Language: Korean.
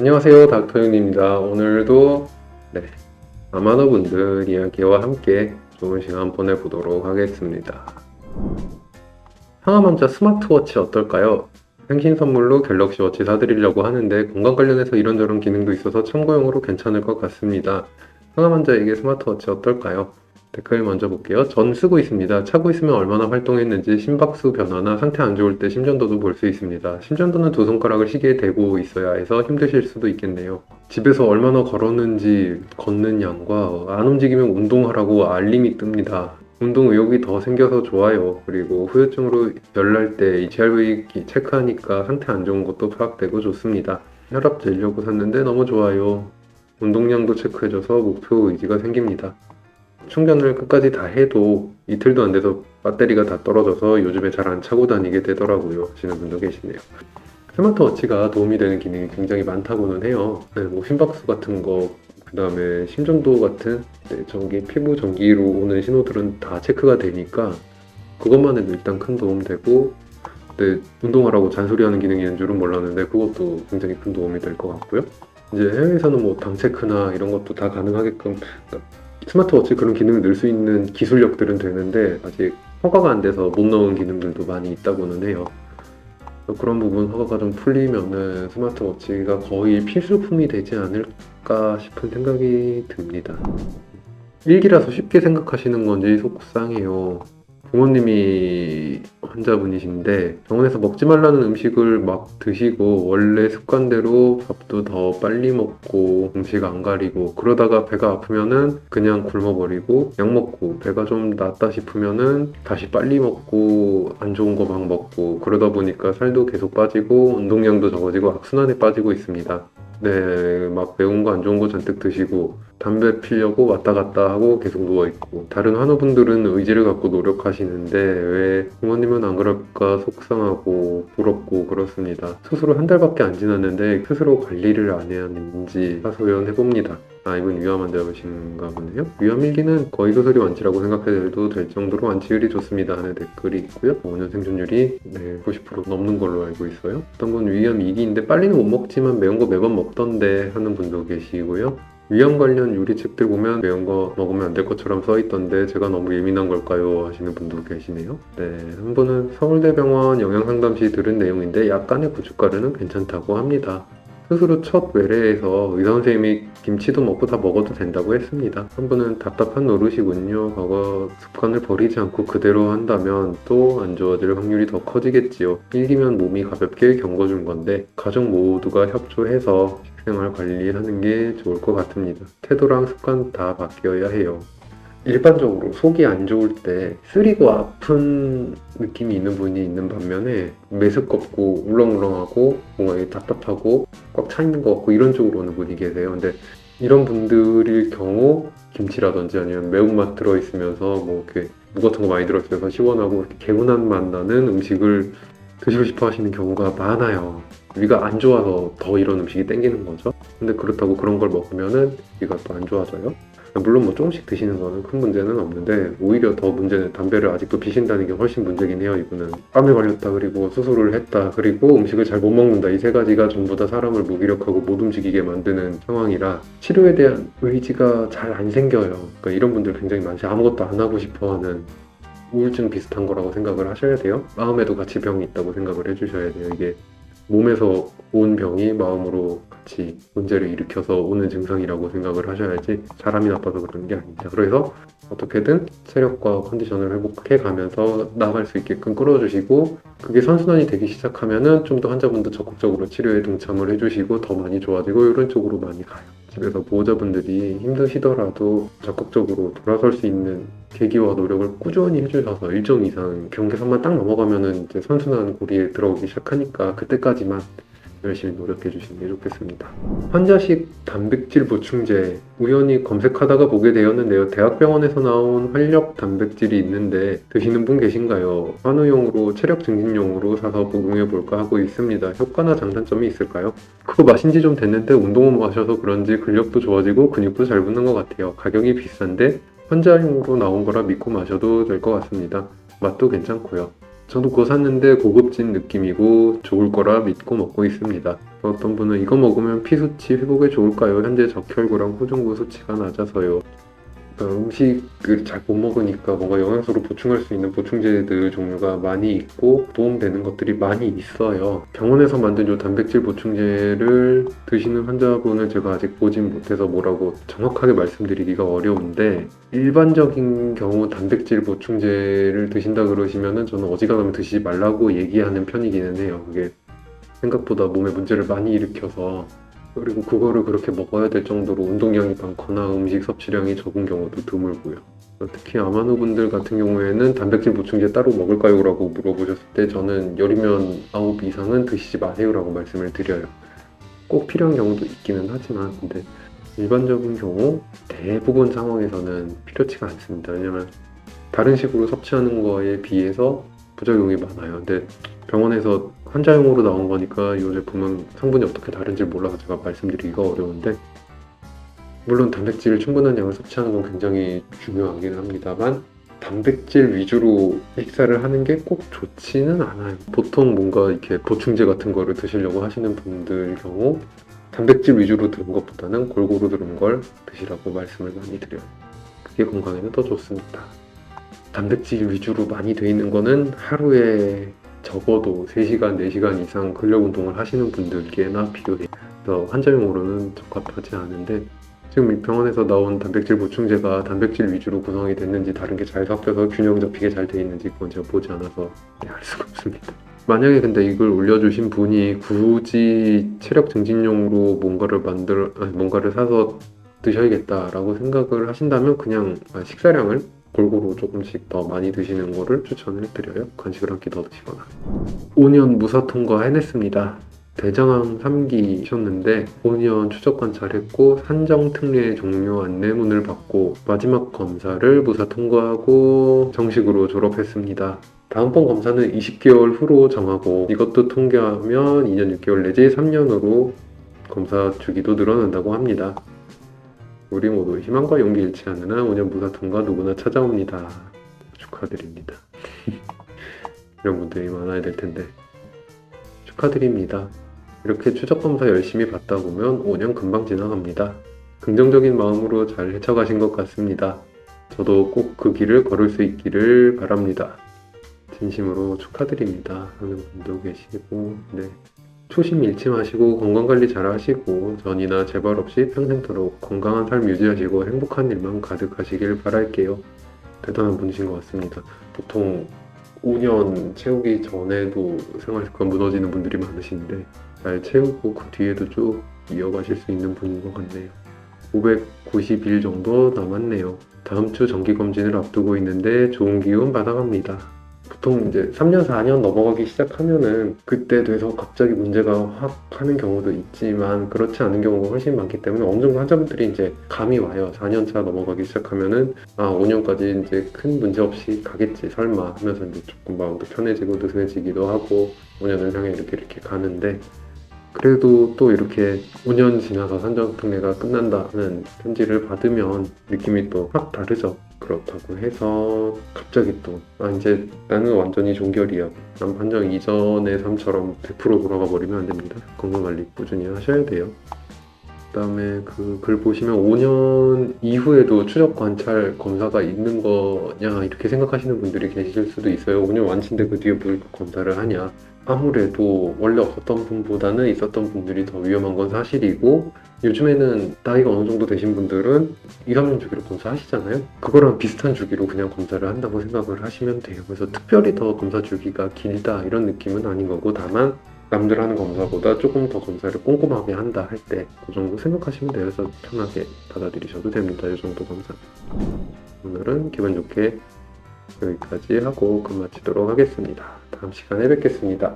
안녕하세요, 닥터윤입니다. 오늘도 아마너분들 이야기와 함께 좋은 시간 보내보도록 하겠습니다. 상암환자 스마트워치 어떨까요? 생신 선물로 갤럭시 워치 사드리려고 하는데 건강 관련해서 이런저런 기능도 있어서 참고용으로 괜찮을 것 같습니다. 상암환자에게 스마트워치 어떨까요? 댓글 먼저 볼게요. 전 쓰고 있습니다. 차고 있으면 얼마나 활동했는지 심박수 변화나 상태 안 좋을 때 심전도도 볼 수 있습니다. 심전도는 두 손가락을 시계에 대고 있어야 해서 힘드실 수도 있겠네요. 집에서 얼마나 걸었는지 걷는 양과 안 움직이면 운동하라고 알림이 뜹니다. 운동 의욕이 더 생겨서 좋아요. 그리고 후유증으로 열날 때 HRV 체크하니까 상태 안 좋은 것도 파악되고 좋습니다. 혈압 재려고 샀는데 너무 좋아요. 운동량도 체크해줘서 목표 의지가 생깁니다. 충전을 끝까지 다 해도 이틀도 안 돼서 배터리가 다 떨어져서 요즘에 잘 안 차고 다니게 되더라고요 하시는 분도 계시네요. 스마트워치가 도움이 되는 기능이 굉장히 많다고는 해요. 뭐 심박수 같은 거, 그 다음에 심전도 같은 피부 전기로 오는 신호들은 다 체크가 되니까 그것만 해도 일단 큰 도움 되고, 운동하라고 잔소리하는 기능이 있는 줄은 몰랐는데 그것도 굉장히 큰 도움이 될 것 같고요. 이제 해외에서는 뭐 당 체크나 이런 것도 다 가능하게끔 스마트워치 그런 기능을 넣을 수 있는 기술력들은 되는데 아직 허가가 안 돼서 못 넣은 기능들도 많이 있다고는 해요. 그런 부분 허가가 좀 풀리면은 스마트워치가 거의 필수품이 되지 않을까 싶은 생각이 듭니다. 일기라서 쉽게 생각하시는 건지 속상해요. 부모님이 환자분이신데 병원에서 먹지 말라는 음식을 막 드시고 원래 습관대로 밥도 더 빨리 먹고 음식 안 가리고 그러다가 배가 아프면은 그냥 굶어버리고 약 먹고 배가 좀 낫다 싶으면은 다시 빨리 먹고 안 좋은 거 막 먹고 그러다 보니까 살도 계속 빠지고 운동량도 적어지고 악순환에 빠지고 있습니다. 막 매운 거 안 좋은 거 잔뜩 드시고 담배 피려고 왔다 갔다 하고 계속 누워있고 다른 환우분들은 의지를 갖고 노력하시는데 왜 부모님은 안 그럴까 속상하고 부럽고 그렇습니다. 수술을 한 달밖에 안 지났는데 스스로 관리를 안 해야 하는지 하소연해봅니다. 이분 위암 환자이신가 보네요. 위암 일기는 거의 소설이 완치라고 생각해도 될 정도로 완치율이 좋습니다 하는 댓글이 있고요. 5년 생존율이 90% 넘는 걸로 알고 있어요. 어떤 분 위암 2기인데 빨리는 못 먹지만 매운 거 매번 먹던데 하는 분도 계시고요. 위암 관련 요리책들 보면 매운 거 먹으면 안 될 것처럼 써있던데 제가 너무 예민한 걸까요? 하시는 분도 계시네요. 한 분은 서울대병원 영양상담 시 들은 내용인데 약간의 고춧가루는 괜찮다고 합니다. 스스로 첫 외래에서 의사 선생님이 김치도 먹고 다 먹어도 된다고 했습니다. 한 분은 답답한 노릇이군요. 과거 습관을 버리지 않고 그대로 한다면 또 안 좋아질 확률이 더 커지겠지요. 일기면 몸이 가볍게 겪어준 건데 가족 모두가 협조해서 식생활 관리하는 게 좋을 것 같습니다. 태도랑 습관 다 바뀌어야 해요. 일반적으로 속이 안 좋을 때 쓰리고 아픈 느낌이 있는 분이 있는 반면에 메스껍고 울렁울렁하고 뭔가 답답하고 꽉 차 있는 것 같고 이런 쪽으로 오는 분이 계세요. 근데 이런 분들일 경우 김치라든지 아니면 매운맛 들어있으면서 뭐 이렇게 무 같은 거 많이 들어있어서 시원하고 이렇게 개운한 맛 나는 음식을 드시고 싶어 하시는 경우가 많아요. 위가 안 좋아서 더 이런 음식이 땡기는 거죠. 근데 그렇다고 그런 걸 먹으면은 위가 또 안 좋아져요. 물론 뭐 조금씩 드시는 거는 큰 문제는 없는데 오히려 더 문제는 담배를 아직도 피신다는 게 훨씬 문제긴 해요. 이분은 암에 걸렸다 그리고 수술을 했다 그리고 음식을 잘 못 먹는다 이 세 가지가 전부 다 사람을 무기력하고 못 움직이게 만드는 상황이라 치료에 대한 의지가 잘 안 생겨요. 그러니까 이런 분들 굉장히 많지. 아무것도 안 하고 싶어하는 우울증 비슷한 거라고 생각을 하셔야 돼요. 마음에도 같이 병이 있다고 생각을 해주셔야 돼요. 이게 몸에서 온 병이 마음으로 같이 문제를 일으켜서 오는 증상이라고 생각을 하셔야지 사람이 나빠서 그러는 게 아닙니다. 그래서 어떻게든 체력과 컨디션을 회복해 가면서 나아갈 수 있게끔 끌어주시고 그게 선순환이 되기 시작하면은 좀 더 환자분도 적극적으로 치료에 동참을 해주시고 더 많이 좋아지고 이런 쪽으로 많이 가요. 집에서 보호자분들이 힘드시더라도 적극적으로 돌아설 수 있는 계기와 노력을 꾸준히 해주셔서 일정 이상 경계선만 딱 넘어가면은 이제 선순환 고리에 들어오기 시작하니까 그때까지만 열심히 노력해 주시는 게 좋겠습니다. 환자식 단백질 보충제 우연히 검색하다가 보게 되었는데요. 대학병원에서 나온 활력 단백질이 있는데 드시는 분 계신가요? 환우용으로 체력 증진용으로 사서 복용해 볼까 하고 있습니다. 효과나 장단점이 있을까요? 그거 마신 지 좀 됐는데 운동을 마셔서 그런지 근력도 좋아지고 근육도 잘 붙는 것 같아요. 가격이 비싼데 환자용으로 나온 거라 믿고 마셔도 될 것 같습니다. 맛도 괜찮고요. 저도 그거 샀는데 고급진 느낌이고 좋을 거라 믿고 먹고 있습니다. 어떤 분은 이거 먹으면 피 수치 회복에 좋을까요? 현재 적혈구랑 호중구 수치가 낮아서요. 음식을 잘 못 먹으니까 뭔가 영양소를 보충할 수 있는 보충제들 종류가 많이 있고 도움되는 것들이 많이 있어요. 병원에서 만든 요 단백질 보충제를 드시는 환자분을 제가 아직 보진 못해서 뭐라고 정확하게 말씀드리기가 어려운데, 일반적인 경우 단백질 보충제를 드신다 그러시면은 저는 어지간하면 드시지 말라고 얘기하는 편이기는 해요. 그게 생각보다 몸에 문제를 많이 일으켜서, 그리고 그거를 그렇게 먹어야 될 정도로 운동량이 많거나 음식 섭취량이 적은 경우도 드물고요. 특히 아마노 분들 같은 경우에는 단백질 보충제 따로 먹을까요? 라고 물어보셨을 때 저는 열이면 9 이상은 드시지 마세요 라고 말씀을 드려요. 꼭 필요한 경우도 있기는 하지만, 근데 일반적인 경우 대부분 상황에서는 필요치가 않습니다. 왜냐면 다른 식으로 섭취하는 거에 비해서 부작용이 많아요. 근데 병원에서 환자용으로 나온 거니까 이 제품은 성분이 어떻게 다른지 몰라서 제가 말씀드리기가 어려운데, 물론 단백질을 충분한 양을 섭취하는 건 굉장히 중요하긴 합니다만 단백질 위주로 식사를 하는 게 꼭 좋지는 않아요. 보통 뭔가 이렇게 보충제 같은 거를 드시려고 하시는 분들 경우 단백질 위주로 드는 것보다는 골고루 드는 걸 드시라고 말씀을 많이 드려요. 그게 건강에는 더 좋습니다. 단백질 위주로 많이 돼 있는 거는 하루에 적어도 3시간, 4시간 이상 근력 운동을 하시는 분들께나 필요해요. 그래서 환자용으로는 적합하지 않은데, 지금 이 병원에서 나온 단백질 보충제가 단백질 위주로 구성이 됐는지 다른 게 잘 섞여서 균형 잡히게 잘 돼 있는지 그건 제가 보지 않아서 알 수가 없습니다. 만약에 근데 이걸 올려주신 분이 굳이 체력 증진용으로 뭔가를 사서 드셔야겠다라고 생각을 하신다면 그냥 식사량을 골고루 조금씩 더 많이 드시는 거를 추천을 드려요. 간식을 한 끼 더 드시거나. 5년 무사 통과 해냈습니다. 대장암 3기셨는데 5년 추적 관찰했고 산정 특례 종료 안내문을 받고 마지막 검사를 무사 통과하고 정식으로 졸업했습니다. 다음번 검사는 20개월 후로 정하고 이것도 통과하면 2년 6개월 내지 3년으로 검사 주기도 늘어난다고 합니다. 우리 모두 희망과 용기 잃지 않는 한 5년 무사 통과 누구나 찾아옵니다. 축하드립니다. 이런 분들이 많아야 될 텐데 축하드립니다. 이렇게 추적검사 열심히 받다 보면 5년 금방 지나갑니다. 긍정적인 마음으로 잘 헤쳐가신 것 같습니다. 저도 꼭 그 길을 걸을 수 있기를 바랍니다. 진심으로 축하드립니다 하는 분도 계시고, 네. 초심 잃지 마시고 건강관리 잘 하시고 전이나 재발 없이 평생토록 건강한 삶 유지하시고 행복한 일만 가득하시길 바랄게요. 대단한 분이신 것 같습니다. 보통 5년 채우기 전에도 생활 습관 무너지는 분들이 많으신데 잘 채우고 그 뒤에도 쭉 이어가실 수 있는 분인 것 같네요. 590일 정도 남았네요. 다음 주 정기검진을 앞두고 있는데 좋은 기운 받아갑니다. 보통 이제 3년, 4년 넘어가기 시작하면은 그때 돼서 갑자기 문제가 확 하는 경우도 있지만 그렇지 않은 경우가 훨씬 많기 때문에 어느 정도 환자분들이 이제 감이 와요. 4년 차 넘어가기 시작하면은 5년까지 이제 큰 문제 없이 가겠지 설마 하면서 이제 조금 마음도 편해지고 느슨해지기도 하고 5년을 향해 이렇게 가는데, 그래도 또 이렇게 5년 지나서 산정특례가 끝난다는 편지를 받으면 느낌이 또 확 다르죠. 그렇다고 해서 갑자기 또 이제 나는 완전히 종결이야, 난 판정 이전의 삶처럼 100% 돌아가 버리면 안 됩니다. 건강관리 꾸준히 하셔야 돼요. 그 다음에 그 글 보시면 5년 이후에도 추적 관찰 검사가 있는 거냐 이렇게 생각하시는 분들이 계실 수도 있어요. 5년 완치인데 그 뒤에 뭘 검사를 하냐. 아무래도 원래 없었던 분보다는 있었던 분들이 더 위험한 건 사실이고, 요즘에는 나이가 어느 정도 되신 분들은 2, 3년 주기로 검사하시잖아요. 그거랑 비슷한 주기로 그냥 검사를 한다고 생각을 하시면 돼요. 그래서 특별히 더 검사 주기가 길다 이런 느낌은 아닌 거고, 다만 남들 하는 검사보다 조금 더 검사를 꼼꼼하게 한다 할 때 그 정도 생각하시면 돼요. 그래서 편하게 받아들이셔도 됩니다. 이 정도 검사. 오늘은 기분 좋게 여기까지 하고 끝마치도록 하겠습니다. 다음 시간에 뵙겠습니다.